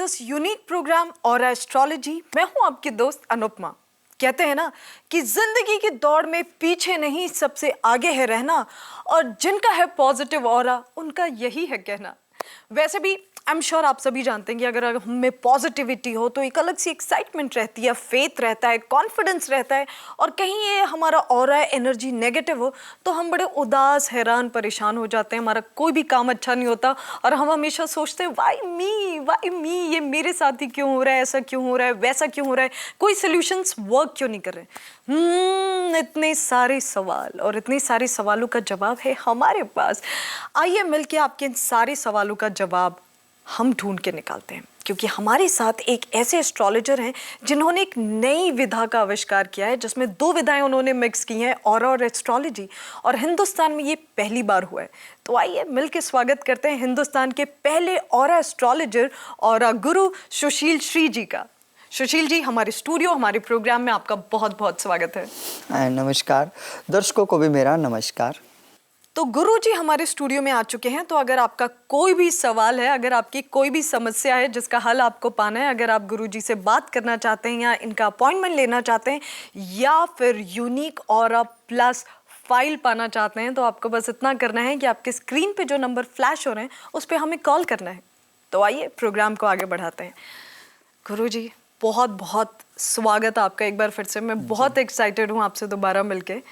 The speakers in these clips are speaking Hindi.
दिस यूनिक प्रोग्राम और एस्ट्रोलॉजी। मैं हूं आपकी दोस्त अनुपमा। कहते हैं ना कि जिंदगी की दौड़ में पीछे नहीं सबसे आगे है रहना, और जिनका है पॉजिटिव ऑरा उनका यही है कहना। वैसे भी आई एम श्योर आप सभी जानते हैं कि अगर हम में पॉजिटिविटी हो तो एक अलग सी एक्साइटमेंट रहती है, फेथ रहता है, कॉन्फिडेंस रहता है। और कहीं ये हमारा ऑरा एनर्जी नेगेटिव हो तो हम बड़े उदास, हैरान, परेशान हो जाते हैं। हमारा कोई भी काम अच्छा नहीं होता और हम हमेशा सोचते हैं वाई मी, ये मेरे साथ ही क्यों हो रहा है, ऐसा क्यों हो रहा है, वैसा क्यों हो रहा है, कोई सोल्यूशंस वर्क क्यों नहीं कर रहे। इतने सारे सवाल और इतने सारे सवालों का जवाब है हमारे पास। आइए मिलके आपके इन सारे सवालों का जवाब हम ढूंढ के निकालते हैं, क्योंकि हमारे साथ एक ऐसे एस्ट्रोलॉजर हैं जिन्होंने एक नई विधा का आविष्कार किया है, जिसमें दो विधाएं उन्होंने मिक्स की हैं, ऑरा और एस्ट्रोलॉजी। और हिंदुस्तान में ये पहली बार हुआ है। तो आइए मिलके स्वागत करते हैं हिंदुस्तान के पहले ऑरा एस्ट्रोलॉजर और गुरु सुशील श्री जी का। सुशील जी, हमारे स्टूडियो, हमारे प्रोग्राम में आपका बहुत बहुत स्वागत है। नमस्कार, दर्शकों को भी मेरा नमस्कार। तो गुरु जी हमारे स्टूडियो में आ चुके हैं। तो अगर आपका कोई भी सवाल है, अगर आपकी कोई भी समस्या है जिसका हल आपको पाना है, अगर आप गुरु जी से बात करना चाहते हैं या इनका अपॉइंटमेंट लेना चाहते हैं या फिर यूनिक ऑरा प्लस फाइल पाना चाहते हैं, तो आपको बस इतना करना है कि आपके स्क्रीन पे जो नंबर फ्लैश हो रहे हैं उस पर हमें कॉल करना है। तो आइए प्रोग्राम को आगे बढ़ाते हैं। गुरु जी, बहुत बहुत स्वागत आपका एक बार फिर से। मैं बहुत एक्साइटेड हूँ आपसे दोबारा मिलके।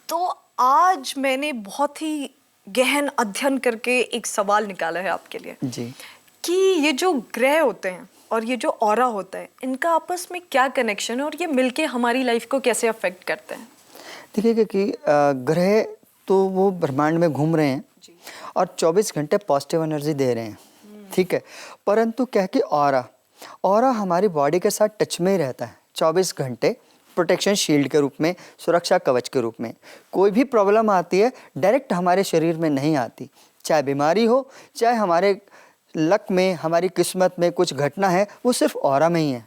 तो आज मैंने बहुत ही गहन अध्ययन करके एक सवाल निकाला है आपके लिए जी, कि ये जो ग्रह होते हैं और ये जो ऑरा होता है, इनका आपस में क्या कनेक्शन है और ये मिलके हमारी लाइफ को कैसे अफेक्ट करते हैं। देखिए कि ग्रह तो वो ब्रह्मांड में घूम रहे हैं और 24 घंटे पॉजिटिव एनर्जी दे रहे हैं, ठीक है। परंतु क्या कि ऑरा हमारी बॉडी के साथ टच में ही रहता है 24 घंटे, प्रोटेक्शन शील्ड के रूप में, सुरक्षा कवच के रूप में। कोई भी प्रॉब्लम आती है डायरेक्ट हमारे शरीर में नहीं आती, चाहे बीमारी हो, चाहे हमारे लक में, हमारी किस्मत में कुछ घटना है, वो सिर्फ ऑरा में ही है।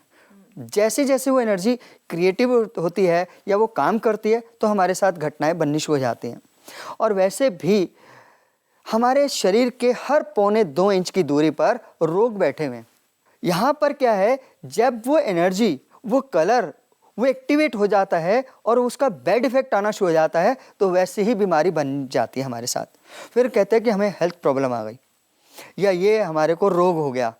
जैसे जैसे वो एनर्जी क्रिएटिव होती है या वो काम करती है तो हमारे साथ घटनाएं बननी शुरू हो जाती हैं। और वैसे भी हमारे शरीर के हर 1.25 इंच की दूरी पर रोग बैठे हुए हैं। यहाँ पर क्या है, जब वो एनर्जी, वो कलर, वो एक्टिवेट हो जाता है और उसका बैड इफेक्ट आना शुरू हो जाता है, तो वैसे ही बीमारी बन जाती है हमारे साथ। फिर कहते हैं कि हमें हेल्थ प्रॉब्लम आ गई या ये हमारे को रोग हो गया।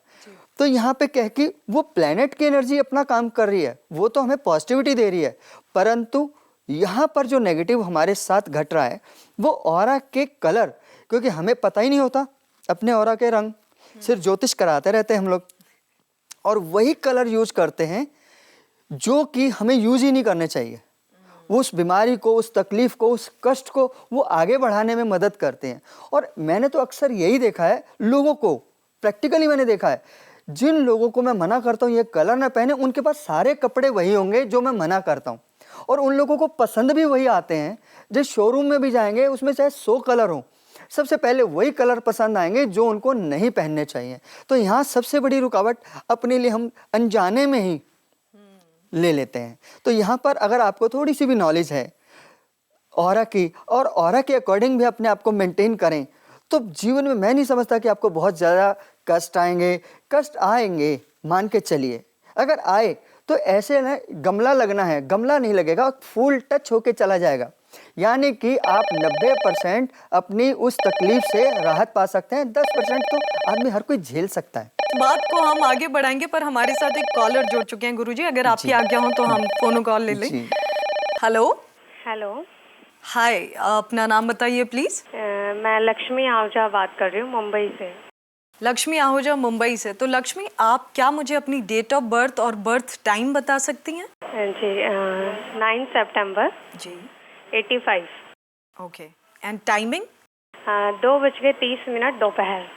तो यहाँ पे कह कि वो प्लेनेट की एनर्जी अपना काम कर रही है, वो तो हमें पॉजिटिविटी दे रही है, परंतु यहाँ पर जो नेगेटिव हमारे साथ घट रहा है वो ऑरा के कलर, क्योंकि हमें पता ही नहीं होता अपने ऑरा के रंग, सिर्फ ज्योतिष कराते रहते हैं हम लोग और वही कलर यूज करते हैं जो कि हमें यूज ही नहीं करने चाहिए। उस बीमारी को, उस तकलीफ को, उस कष्ट को वो आगे बढ़ाने में मदद करते हैं। और मैंने तो अक्सर यही देखा है लोगों को, प्रैक्टिकली मैंने देखा है, जिन लोगों को मैं मना करता हूँ ये कलर ना पहने, उनके पास सारे कपड़े वही होंगे जो मैं मना करता हूँ, और उन लोगों को पसंद भी वही आते हैं। जिस शोरूम में भी जाएंगे उसमें चाहे 100 कलर हों, सबसे पहले वही कलर पसंद आएंगे जो उनको नहीं पहनने चाहिए। तो यहाँ सबसे बड़ी रुकावट अपने लिए हम अनजाने में ही ले लेते हैं। तो यहाँ पर अगर आपको थोड़ी सी भी नॉलेज है ऑरा की और ऑरा के अकॉर्डिंग भी अपने आप को मेंटेन करें, तो जीवन में मैं नहीं समझता कि आपको बहुत ज़्यादा कष्ट आएंगे। कष्ट आएंगे, मान के चलिए, अगर आए तो ऐसे ना गमला लगना है, गमला नहीं लगेगा, फूल टच होके चला जाएगा। यानी कि आप 90% अपनी उस तकलीफ से राहत पा सकते हैं, 10% तो आदमी हर कोई झेल सकता है। बात को हम आगे बढ़ाएंगे, पर हमारे साथ एक कॉलर जुड़ चुके हैं गुरुजी। अगर आपकी आज्ञा हो तो हम फोन कॉल ले लें। हेलो हेलो, हाय, अपना नाम बताइए प्लीज। मैं लक्ष्मी आहूजा बात कर रही हूँ मुंबई से। लक्ष्मी आहूजा, मुंबई से। तो लक्ष्मी, आप क्या मुझे अपनी डेट ऑफ बर्थ और बर्थ टाइम बता सकती हैं? जी, 9 सितंबर जी, 85। Okay, and timing? 2:30 दोपहर।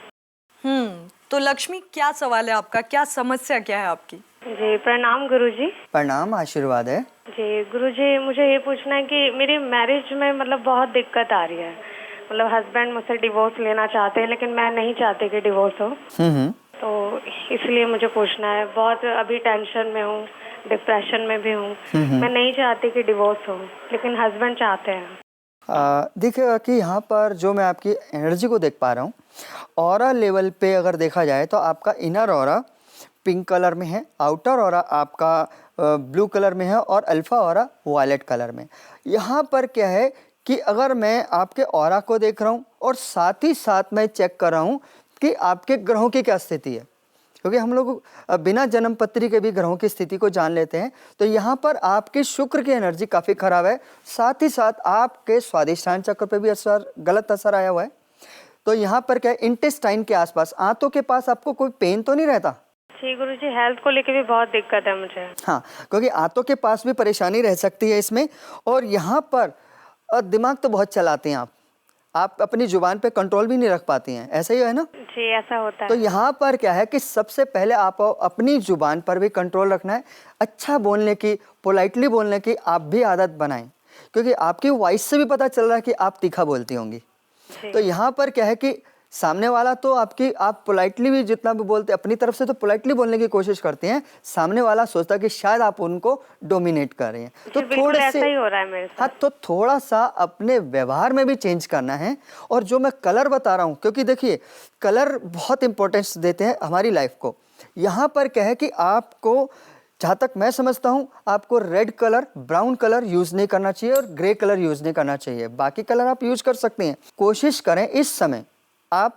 तो लक्ष्मी, क्या सवाल है आपका, क्या समस्या क्या है आपकी? जी, प्रणाम गुरुजी। प्रणाम, आशीर्वाद है। जी गुरुजी, मुझे ये पूछना है कि मेरी मैरिज में मतलब बहुत दिक्कत आ रही है। मतलब हस्बैंड मुझसे डिवोर्स लेना चाहते हैं, लेकिन मैं नहीं चाहती कि डिवोर्स हो। तो इसलिए मुझे पूछना है। बहुत अभी टेंशन में हूँ, डिप्रेशन में भी हूँ। मैं नहीं चाहती कि डिवोर्स हो, लेकिन हस्बैंड चाहते हैं। देखिएगा कि यहाँ पर जो मैं आपकी एनर्जी को देख पा रहा हूँ, ऑरा लेवल पे अगर देखा जाए तो आपका इनर ऑरा पिंक कलर में है, आउटर ऑरा आपका ब्लू कलर में है और अल्फा ऑरा वायलेट कलर में। यहाँ पर क्या है कि अगर मैं आपके ऑरा को देख रहा हूँ और साथ ही साथ मैं चेक कर रहा हूँ कि आपके ग्रहों की क्या स्थिति है, क्योंकि हम लोग बिना जन्म पत्री के भी ग्रहों की स्थिति को जान लेते हैं। तो यहाँ पर आपके शुक्र की एनर्जी काफ़ी खराब है, साथ ही साथ आपके स्वादिष्टान चक्र पे भी गलत असर आया हुआ है। तो यहाँ पर क्या है, इंटेस्टाइन के आसपास, आंतों के पास आपको कोई पेन तो नहीं रहता? जी गुरुजी, हेल्थ को लेके भी बहुत दिक्कत है मुझे। हाँ, क्योंकि आंतों के पास भी परेशानी रह सकती है इसमें। और यहाँ पर दिमाग तो बहुत चलाते हैं आप अपनी जुबान पे कंट्रोल भी नहीं रख पाती हैं, ऐसा ही है ना? जी ऐसा होता है। तो यहाँ पर क्या है कि सबसे पहले आप अपनी जुबान पर भी कंट्रोल रखना है, अच्छा बोलने की, पोलाइटली बोलने की आप भी आदत बनाएं, क्योंकि आपकी वॉइस से भी पता चल रहा है कि आप तीखा बोलती होंगी। तो यहाँ पर क्या है कि सामने वाला तो आप पोलाइटली भी जितना भी बोलते, अपनी तरफ से तो पोलाइटली बोलने की कोशिश करते हैं, सामने वाला सोचता है कि शायद आप उनको डोमिनेट कर रहे हैं। तो थोड़े से ऐसा ही हो रहा है मेरे साथ। हाँ, तो थोड़ा सा अपने व्यवहार में भी चेंज करना है। और जो मैं कलर बता रहा हूँ, क्योंकि देखिए कलर बहुत इंपॉर्टेंस देते हैं हमारी लाइफ को। यहाँ पर क्या है कि आपको, जहाँ तक मैं समझता हूँ, आपको red colour, brown colour use नहीं करना चाहिए और ग्रे कलर यूज़ नहीं करना चाहिए। बाकी कलर आप यूज़ कर सकते हैं। कोशिश करें इस समय आप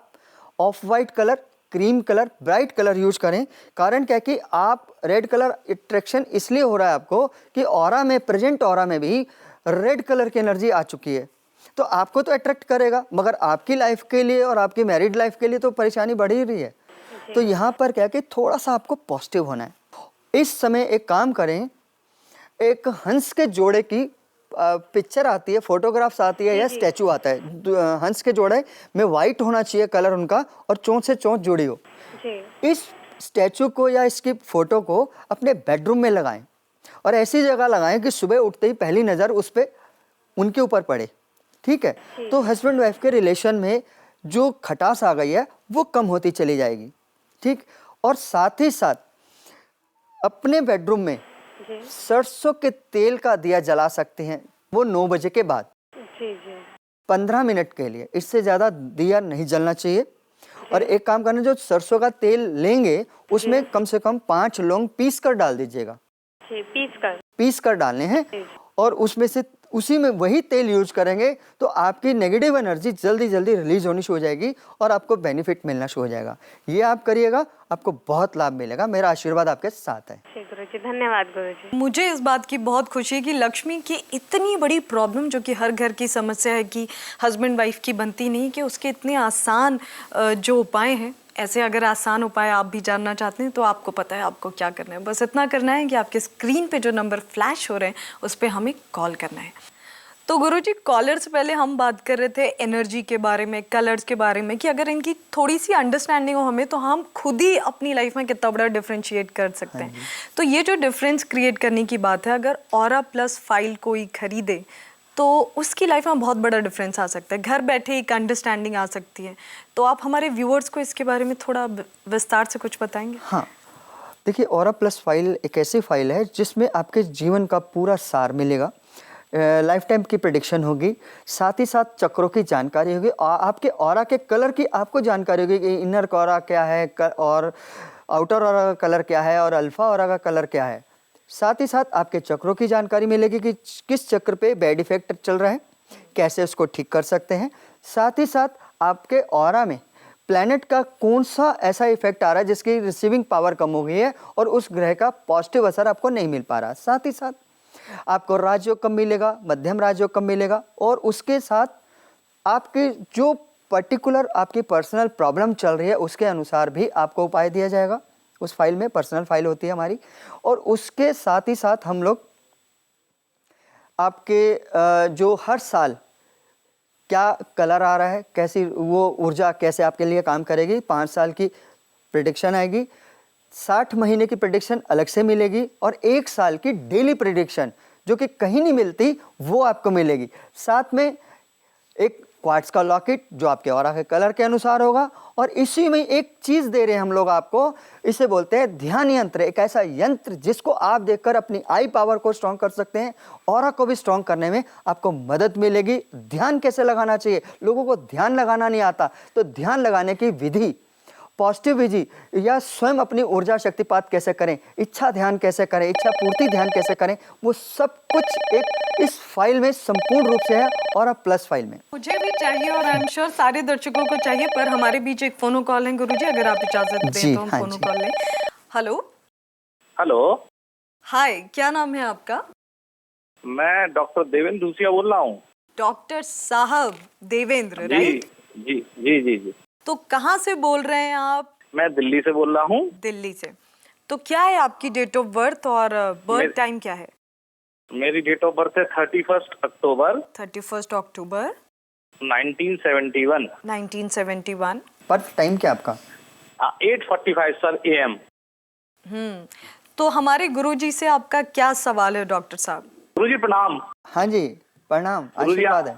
of white colour, cream colour, bright colour use करें। कारण क्या है कि आप रेड कलर अट्रैक्शन इसलिए हो रहा है आपको कि ऑरा में, प्रेजेंट ऑरा में भी रेड कलर की एनर्जी आ चुकी है। तो आपको तो अट्रैक्ट करेगा, मगर आपकी लाइफ के लिए और आपकी मैरिड लाइफ के लिए तो परेशानी बढ़ ही रही है। तो यहाँ पर क्या है कि थोड़ा सा आपको पॉजिटिव होना है। इस समय एक काम करें, एक हंस के जोड़े की पिक्चर आती है, फोटोग्राफ्स आती है या स्टैचू आता है, हंस के जोड़े में वाइट होना चाहिए कलर उनका और चोंच से चोंच जुड़ी हो। इस स्टैचू को या इसकी फोटो को अपने बेडरूम में लगाएं और ऐसी जगह लगाएं कि सुबह उठते ही पहली नज़र उस पर उनके ऊपर पड़े। ठीक है? तो हस्बैंड वाइफ के रिलेशन में जो खटास आ गई है वो कम होती चली जाएगी। ठीक? और साथ ही साथ अपने बेडरूम में सरसों के तेल का दिया जला सकते हैं, वो 9 बजे के बाद। जी जी। 15 मिनट के लिए, इससे ज़्यादा दिया नहीं जलना चाहिए। और एक काम करना, जो सरसों का तेल लेंगे उसमें कम से कम 5 लौंग पीस कर डाल दीजिएगा। पीस कर डालने हैं और उसमें से उसी में वही तेल यूज करेंगे तो आपकी नेगेटिव एनर्जी जल्दी जल्दी रिलीज होनी शुरू हो जाएगी और आपको बेनिफिट मिलना शुरू हो जाएगा। ये आप करिएगा, आपको बहुत लाभ मिलेगा। मेरा आशीर्वाद आपके साथ है। गुरुजी, धन्यवाद गुरुजी। मुझे इस बात की बहुत खुशी है कि लक्ष्मी की इतनी बड़ी प्रॉब्लम, जो कि हर घर की समस्या है कि हस्बैंड वाइफ की बनती नहीं, कि उसके इतने आसान जो उपाय हैं, ऐसे अगर आसान उपाय आप भी जानना चाहते हैं तो आपको पता है आपको क्या करना है। बस इतना करना है कि आपके स्क्रीन पे जो नंबर फ्लैश हो रहे हैं उस पर हमें कॉल करना है। तो गुरुजी, कॉलर से पहले हम बात कर रहे थे एनर्जी के बारे में, कलर्स के बारे में, कि अगर इनकी थोड़ी सी अंडरस्टैंडिंग हो हमें तो हम खुद ही अपनी लाइफ में कितना बड़ा डिफ्रेंशिएट कर सकते हैं। तो ये जो डिफरेंस क्रिएट करने की बात है, अगर ऑरा प्लस फाइल कोई खरीदे तो उसकी लाइफ में बहुत बड़ा डिफरेंस आ सकता है, घर बैठे एक अंडरस्टैंडिंग आ सकती है। तो आप हमारे व्यूअर्स को इसके बारे में थोड़ा विस्तार से कुछ बताएंगे? हाँ, देखिए, ऑरा प्लस फाइल एक ऐसी फाइल है जिसमें आपके जीवन का पूरा सार मिलेगा, लाइफ टाइम की प्रेडिक्शन होगी, साथ ही साथ चक्रों की जानकारी होगी, आपके ऑरा के कलर की आपको जानकारी होगी कि इनर ऑरा क्या है और आउटर ऑरा का कलर क्या है और अल्फा ऑरा का कलर क्या है। साथ ही साथ आपके चक्रों की जानकारी मिलेगी कि किस चक्र पे बैड इफेक्ट चल रहा है, कैसे उसको ठीक कर सकते हैं। साथ ही साथ आपके ऑरा में प्लैनेट का कौन सा ऐसा इफेक्ट आ रहा है जिसकी रिसीविंग पावर कम हो गई है और उस ग्रह का पॉजिटिव असर आपको नहीं मिल पा रहा। साथ ही साथ आपको राजयोग कब मिलेगा, मध्यम राजयोग कब मिलेगा, और उसके साथ आपके जो पर्टिकुलर आपकी पर्सनल प्रॉब्लम चल रही है उसके अनुसार भी आपको उपाय दिया जाएगा। उस फाइल में पर्सनल फाइल होती है हमारी, और उसके साथ ही साथ हम लोग आपके जो हर साल क्या कलर आ रहा है, कैसी वो ऊर्जा कैसे आपके लिए काम करेगी, 5 साल की प्रेडिक्शन आएगी, 60 महीने की प्रेडिक्शन अलग से मिलेगी, और 1 साल की डेली प्रेडिक्शन जो कि कहीं नहीं मिलती वो आपको मिलेगी। साथ में एक क्वार्ट्स का लॉकेट जो आपके ऑरा के कलर के अनुसार होगा, और इसी में एक चीज़ दे रहे हैं हम लोग आपको, इसे बोलते हैं ध्यान यंत्र। एक ऐसा यंत्र जिसको आप देखकर अपनी आई पावर को स्ट्रॉन्ग कर सकते हैं, ऑरा को भी स्ट्रॉन्ग करने में आपको मदद मिलेगी। ध्यान कैसे लगाना चाहिए, लोगों को ध्यान लगाना नहीं आता, तो ध्यान लगाने की विधि पॉजिटिविटी या स्वयं अपनी ऊर्जा शक्तिपात कैसे करें, इच्छा ध्यान कैसे करें, इच्छा पूर्ति ध्यान कैसे करें, वो सब कुछ एक इस फाइल में संपूर्ण रूप से है और अब प्लस फाइल में। मुझे भी चाहिए और आई एम श्योर सारे दर्शकों को चाहिए, पर हमारे बीच एक फोनो कॉल है गुरुजी, अगर आप इजाजत दें जी, तो हम हाँ फोनो जी। कॉल लें। हेलो, हेलो, हाय, क्या नाम है आपका? मैं डॉक्टर देवेंद्र दूसिया बोल रहा हूँ। डॉक्टर साहब देवेंद्र, जी राइट? जी जी जी जी। तो कहाँ से बोल रहे हैं आप? मैं दिल्ली से बोल रहा हूँ। दिल्ली से। तो क्या है आपकी डेट ऑफ बर्थ और बर्थ मेरी- टाइम क्या है? मेरी डेट ऑफ बर्थ है 31 अक्टूबर 31 अक्टूबर 1971। 1971। पर टाइम क्या आपका? 8:45 सर AM। तो हमारे गुरुजी से आपका क्या सवाल है डॉक्टर साहब? गुरुजी प्रणाम। हाँ जी, प्रणाम, गुरुजी आशीर्वाद है।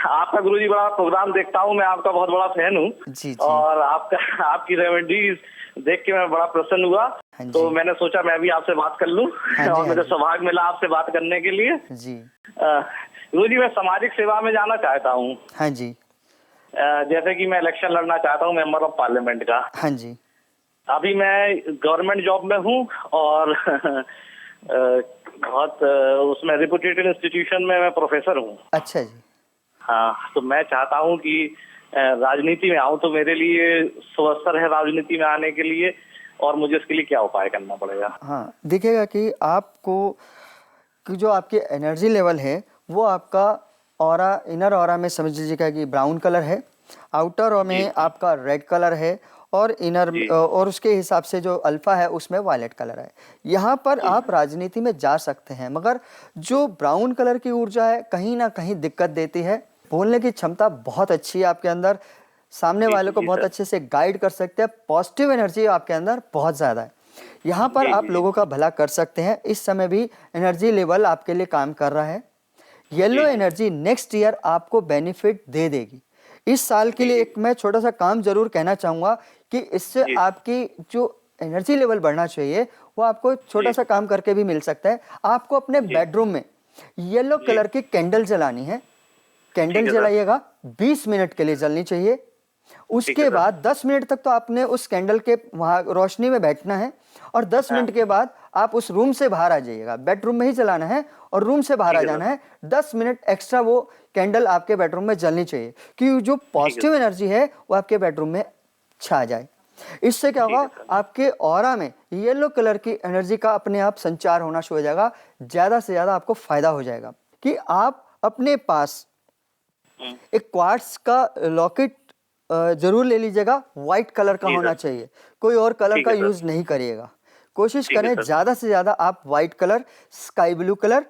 आपका गुरुजी बड़ा प्रोग्राम देखता हूँ, मैं आपका बहुत बड़ा फैन हूँ। जी जी। और आपकी रेमेडीज देख के मैं बड़ा प्रसन्न हुआ। हाँ जी। तो मैंने सोचा मैं भी आपसे बात कर लूँ। हाँ जी, और हाँ मुझे जी। सौभाग्य मिला आपसे बात करने के लिए। जी। गुरुजी मैं सामाजिक सेवा में जाना चाहता हूँ। हाँ जी। जैसे कि मैं इलेक्शन लड़ना चाहता हूँ मेंबर ऑफ पार्लियामेंट का। हाँ जी। अभी मैं गवर्नमेंट जॉब में हूँ और बहुत उसमें रेपुटेटेड इंस्टीट्यूशन में मैं प्रोफेसर हूँ। अच्छा जी। हाँ, तो मैं चाहता हूँ कि राजनीति में आऊँ, तो मेरे लिए सुअवसर है राजनीति में आने के लिए, और मुझे इसके लिए क्या उपाय करना पड़ेगा? हाँ, दिखेगा कि आपको कि जो आपकी एनर्जी लेवल है वो आपका ऑरा, इनर ऑरा में समझ लीजिएगा कि ब्राउन कलर है, आउटर में आपका रेड कलर है, और इनर और उसके हिसाब से जो अल्फा है उसमें वायलेट कलर है। यहाँ पर आप राजनीति में जा सकते हैं, मगर जो ब्राउन कलर की ऊर्जा है कहीं ना कहीं दिक्कत देती है। बोलने की क्षमता बहुत अच्छी है आपके अंदर, सामने वाले को बहुत अच्छे से गाइड कर सकते हैं, पॉजिटिव एनर्जी आपके अंदर बहुत ज़्यादा है। यहाँ पर आप लोगों का भला कर सकते हैं। इस समय भी एनर्जी लेवल आपके लिए काम कर रहा है। येलो एनर्जी नेक्स्ट ईयर आपको बेनिफिट दे देगी। इस साल के लिए एक मैं छोटा सा काम जरूर कहना चाहूँगा कि इससे आपकी जो एनर्जी लेवल बढ़ना चाहिए वो आपको छोटा सा काम करके भी मिल सकता है। आपको अपने बेडरूम में येलो कलर की कैंडल जलानी है। कैंडल जलाइएगा, 20 मिनट के लिए जलनी चाहिए। उसके बाद 10 मिनट तक तो आपने उस कैंडल के वहाँ रोशनी में बैठना है, और 10 मिनट के बाद आप उस रूम से बाहर आ जाइएगा। बेडरूम में ही जलाना है और रूम से बाहर आ जाना है। 10 मिनट एक्स्ट्रा वो कैंडल आपके बेडरूम में जलनी चाहिए कि जो पॉजिटिव एनर्जी है वो आपके बेडरूम में छा जाए। इससे क्या होगा, आपके ऑरा में येलो कलर की एनर्जी का अपने आप संचार होना शुरू हो जाएगा। ज़्यादा से ज़्यादा आपको फायदा हो जाएगा कि आप अपने पास एक क्वार्ट्स का लॉकेट जरूर ले लीजिएगा। व्हाइट कलर का होना चाहिए, कोई और कलर का यूज नहीं करिएगा। कोशिश करें ज्यादा से ज्यादा आप white colour, sky blue colour,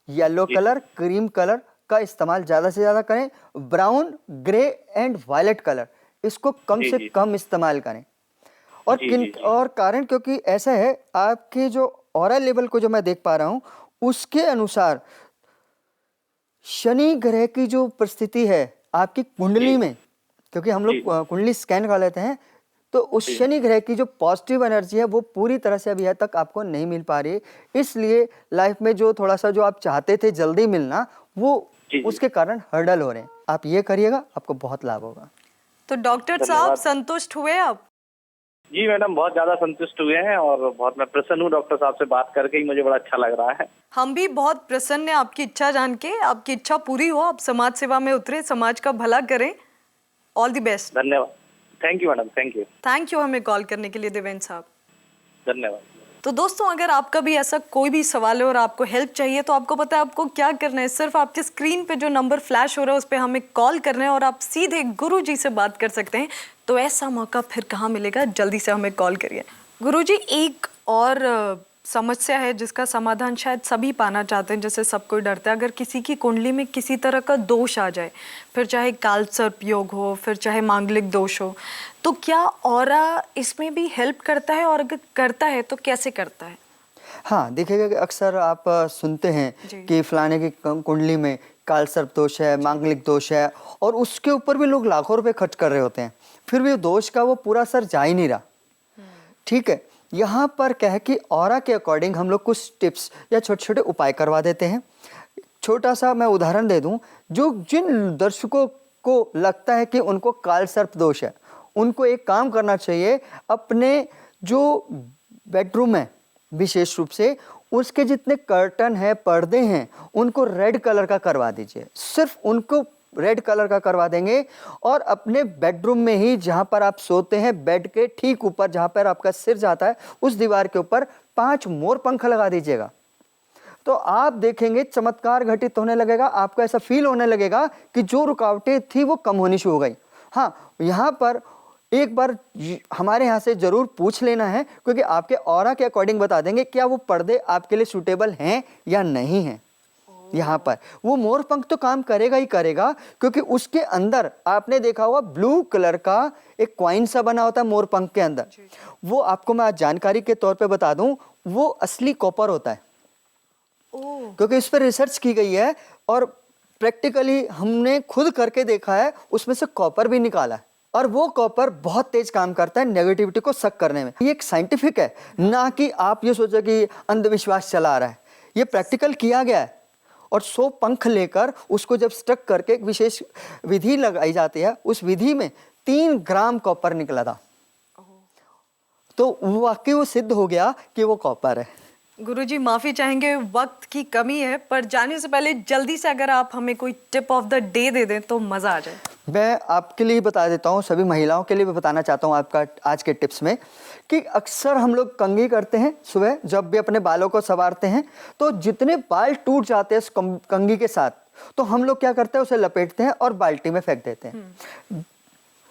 yellow colour, cream colour का इस्तेमाल ज्यादा से ज्यादा करें। Brown, grey and violet colour इसको कम से कम इस्तेमाल करें। और कारण क्योंकि ऐसा है, आपके जो ऑरा लेवल को जो मैं देख पा रहा हूं उसके अनुसार शनि ग्रह की जो परिस्थिति है आपकी कुंडली में, क्योंकि हम लोग कुंडली स्कैन कर लेते हैं, तो उस शनि ग्रह की जो पॉजिटिव एनर्जी है वो पूरी तरह से अभी तक आपको नहीं मिल पा रही है। इसलिए लाइफ में जो थोड़ा सा जो आप चाहते थे जल्दी मिलना, वो उसके कारण हर्डल हो रहे हैं। आप ये करिएगा, आपको बहुत लाभ होगा। तो डॉक्टर साहब संतुष्ट हुए आप? जी मैडम, बहुत ज्यादा संतुष्ट हुए हैं और बहुत मैं प्रसन्न हूँ। डॉक्टर साहब से बात करके ही मुझे बड़ा अच्छा लग रहा है। हम भी बहुत प्रसन्न हैं आपकी इच्छा जान के। आपकी इच्छा पूरी हो, आप समाज सेवा में उतरे, समाज का भला करें। All the best. धन्यवाद। Thank you madam, thank you. Thank you हमें कॉल करने के लिए देवेंद्र साहब। धन्यवाद। तो दोस्तों, अगर आपका भी ऐसा कोई भी सवाल है और आपको हेल्प चाहिए, तो आपको पता है आपको क्या करना है। सिर्फ आपके स्क्रीन पे जो नंबर फ्लैश हो रहा है उस पर हमें कॉल करना है और आप सीधे गुरुजी से बात कर सकते हैं। तो ऐसा मौका फिर कहाँ मिलेगा, जल्दी से हमें कॉल करिए। गुरुजी, एक और समस्या है जिसका समाधान शायद सभी पाना चाहते हैं, जैसे सब कोई डरता है अगर किसी की कुंडली में किसी तरह का दोष आ जाए, फिर चाहे काल सर्प योग हो, फिर चाहे मांगलिक दोष हो, तो क्या ऑरा इसमें भी हेल्प करता है, और अगर करता है तो कैसे करता है? हाँ, देखिएगा कि अक्सर आप सुनते हैं कि फलाने की कुंडली में काल सर्प दोष है, मांगलिक दोष है, और उसके ऊपर भी लोग लाखों रुपए खर्च कर रहे होते हैं, फिर भी दोष का वो पूरा असर जा ही नहीं रहा। ठीक है, यहाँ पर क्या है कि ऑरा के अकॉर्डिंग हम लोग कुछ टिप्स या छोटे छोटे उपाय करवा देते हैं। छोटा सा मैं उदाहरण दे दूं, जो जिन दर्शकों को लगता है कि उनको काल सर्प दोष है, उनको एक काम करना चाहिए, अपने जो बेडरूम है विशेष रूप से उसके जितने कर्टन है, पर्दे हैं, उनको रेड कलर का करवा दीजिए। सिर्फ उनको रेड कलर का करवा देंगे और अपने बेडरूम में ही जहाँ पर आप सोते हैं बेड के ठीक ऊपर जहाँ पर आपका सिर जाता है उस दीवार के ऊपर 5 मोर पंख लगा दीजिएगा। तो आप देखेंगे चमत्कार घटित होने लगेगा। आपको ऐसा फील होने लगेगा कि जो रुकावटें थी वो कम होनी शुरू हो गई। हाँ, यहाँ पर एक बार हमारे यहाँ से ज़रूर पूछ लेना है, क्योंकि आपके ऑरा के अकॉर्डिंग बता देंगे क्या वो पर्दे आपके लिए सूटेबल हैं या नहीं हैं। यहाँ पर वो मोर पंख तो काम करेगा ही करेगा, क्योंकि उसके अंदर आपने देखा होगा ब्लू कलर का एक कॉइन सा बना होता है मोर पंख के अंदर। वो आपको मैं आज जानकारी के तौर पे बता दूं, वो असली कॉपर होता है, क्योंकि इस पर रिसर्च की गई है और प्रैक्टिकली हमने खुद करके देखा है, उसमें से कॉपर भी निकाला है और वो कॉपर बहुत तेज काम करता है नेगेटिविटी को सक करने में। ये एक साइंटिफिक है, ना कि आप ये सोचो कि अंधविश्वास चला आ रहा है। ये प्रैक्टिकल किया गया है और 100 पंख लेकर उसको जब स्टक करके एक विशेष विधि लगाई जाती है, उस विधि में 3 ग्राम कॉपर निकला था। तो वाकई वो सिद्ध हो गया कि वो कॉपर है। गुरुजी माफ़ी चाहेंगे, वक्त की कमी है, पर जाने से पहले जल्दी से अगर आप हमें कोई tip of the day they दें तो मज़ा आ जाए। मैं आपके लिए बता देता हूँ, सभी महिलाओं के लिए भी बताना चाहता हूँ आपका आज के टिप्स में, कि अक्सर हम लोग कंघी करते हैं सुबह जब भी अपने बालों को संवारते हैं, तो जितने बाल टूट जाते हैं इस कंघी के साथ, तो हम लोग क्या करते हैं, उसे लपेटते हैं और बाल्टी में फेंक देते हैं।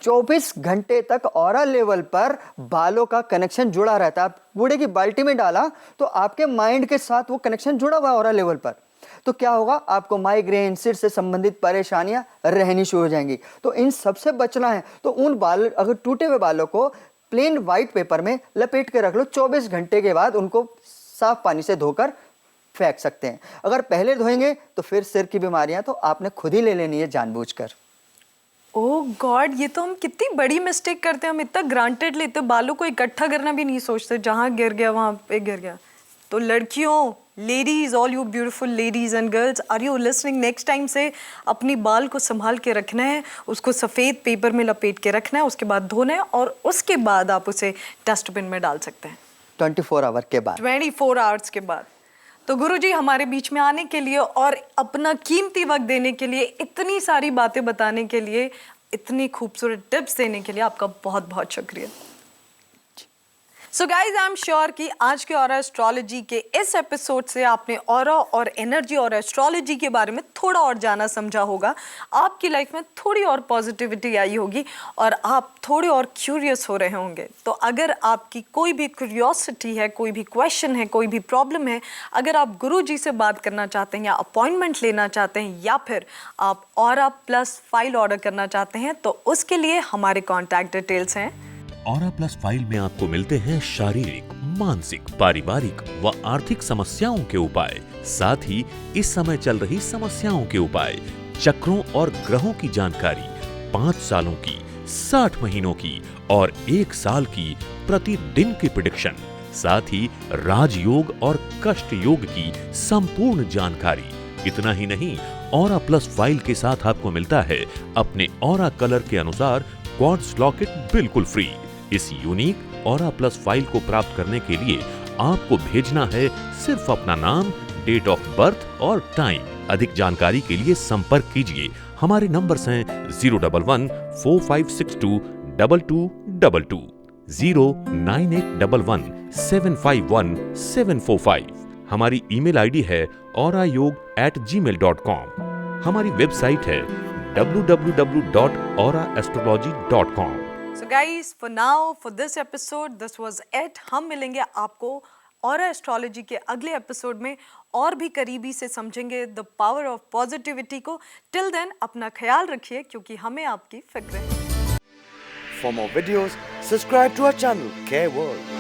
24 घंटे तक ऑरा लेवल पर बालों का कनेक्शन जुड़ा रहता है। आप कूड़े की बाल्टी में डाला तो आपके माइंड के साथ वो कनेक्शन जुड़ा हुआ है ऑरा लेवल पर। तो क्या होगा, आपको माइग्रेन, सिर से संबंधित परेशानियां रहनी शुरू हो जाएंगी। तो इन सबसे बचना है तो उन बाल, अगर टूटे हुए बालों को प्लेन वाइट पेपर में लपेट के रख लो, 24 घंटे के बाद उनको साफ पानी से धोकर फेंक सकते हैं। अगर पहले धोएंगे तो फिर सिर की बीमारियां तो आपने खुद ही ले लेनी है जानबूझकर। ओह गॉड, ये तो हम कितनी बड़ी मिस्टेक करते हैं। हम इतना ग्रांटेड लेते, बालों को इकट्ठा करना भी नहीं सोचते, जहाँ गिर गया वहाँ पे गिर गया। तो लड़कियों, ladies, all you beautiful ladies and girls, are you listening, next time से अपनी बाल को संभाल के रखना है, उसको सफ़ेद पेपर में लपेट के रखना है, उसके बाद धोना है और उसके बाद आप उसे डस्टबिन में डाल सकते हैं 24 आवर के बाद, 24 आवर्स के बाद। तो गुरुजी हमारे बीच में आने के लिए और अपना कीमती वक्त देने के लिए, इतनी सारी बातें बताने के लिए, इतनी खूबसूरत टिप्स देने के लिए आपका बहुत बहुत शुक्रिया। So guys, I am sure कि आज के ऑरा एस्ट्रोलॉजी के इस एपिसोड से आपने ऑरा और एनर्जी और एस्ट्रोलॉजी के बारे में थोड़ा और जाना समझा होगा। आपकी लाइफ में थोड़ी और पॉजिटिविटी आई होगी और आप थोड़े और क्यूरियस हो रहे होंगे। तो अगर आपकी कोई भी क्यूरियोसिटी है, कोई भी क्वेश्चन है, कोई भी प्रॉब्लम है, अगर आप गुरुजी से बात करना चाहते हैं या अपॉइंटमेंट लेना चाहते हैं या फिर आप ऑरा प्लस फाइल ऑर्डर करना चाहते हैं, तो उसके लिए हमारे कॉन्टैक्ट डिटेल्स हैं। ऑरा प्लस फाइल में आपको मिलते हैं शारीरिक, मानसिक, पारिवारिक व आर्थिक समस्याओं के उपाय, साथ ही इस समय चल रही समस्याओं के उपाय, चक्रों और ग्रहों की जानकारी, 5 सालों की, 60 महीनों की और 1 साल की प्रतिदिन की प्रेडिक्शन, साथ ही राजयोग और कष्ट योग की संपूर्ण जानकारी। इतना ही नहीं, ऑरा प्लस फाइल के साथ आपको मिलता है अपने ऑरा कलर के अनुसार क्वार्ट्ज लॉकेट बिल्कुल फ्री। इस यूनिक ऑरा प्लस फाइल को प्राप्त करने के लिए आपको भेजना है सिर्फ अपना नाम, डेट ऑफ बर्थ और टाइम। अधिक जानकारी के लिए संपर्क कीजिए। हमारे नंबर्स हैं 011-4562-2222, 09811-751-745। हमारी ईमेल आईडी है aurayog@gmail.com। हमारी वेबसाइट है www.auraastrology.com। So guys, for now, for this episode, this was it. हम मिलेंगे आपको ऑरा एस्ट्रोलॉजी के अगले एपिसोड में और भी करीबी से समझेंगे द पावर ऑफ पॉजिटिविटी को। टिल देन अपना ख्याल रखिए, क्योंकि हमें आपकी फिक्र है। For more videos, subscribe to our channel, Care World.